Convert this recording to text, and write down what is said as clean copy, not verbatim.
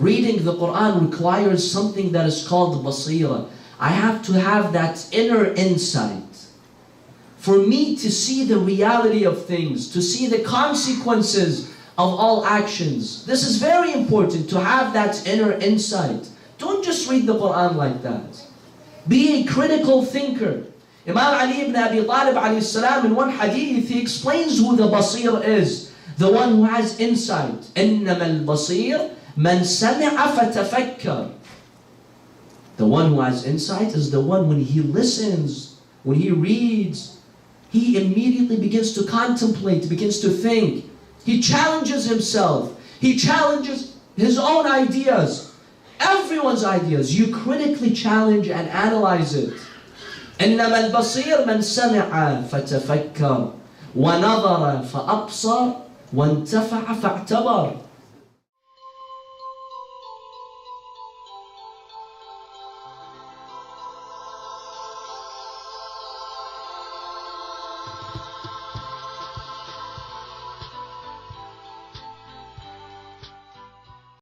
Reading the Quran requires something that is called basira. I have to have that inner insight. For me to see the reality of things, to see the consequences of all actions. This is very important, to have that inner insight. Don't just read the Quran like that. Be a critical thinker. Imam Ali ibn Abi Talib alayhi salam, in one hadith, he explains who the basir is. The one who has insight. إِنَّمَا الْبَصِيرُ مَنْ سَمِعَ فَتَفَكَّرَ. The one who has insight is the one when he listens, when he reads, he immediately begins to contemplate, begins to think. He challenges himself. He challenges his own ideas. Everyone's ideas. You critically challenge and analyze it. إِنَّمَا الْبَصِيرُ مَنْ سَمِعَ فَتَفَكَّرَ وَنَظَرَ فَأَبْصَرَ وَانْتَفَعَ فَاعْتَبَرَ.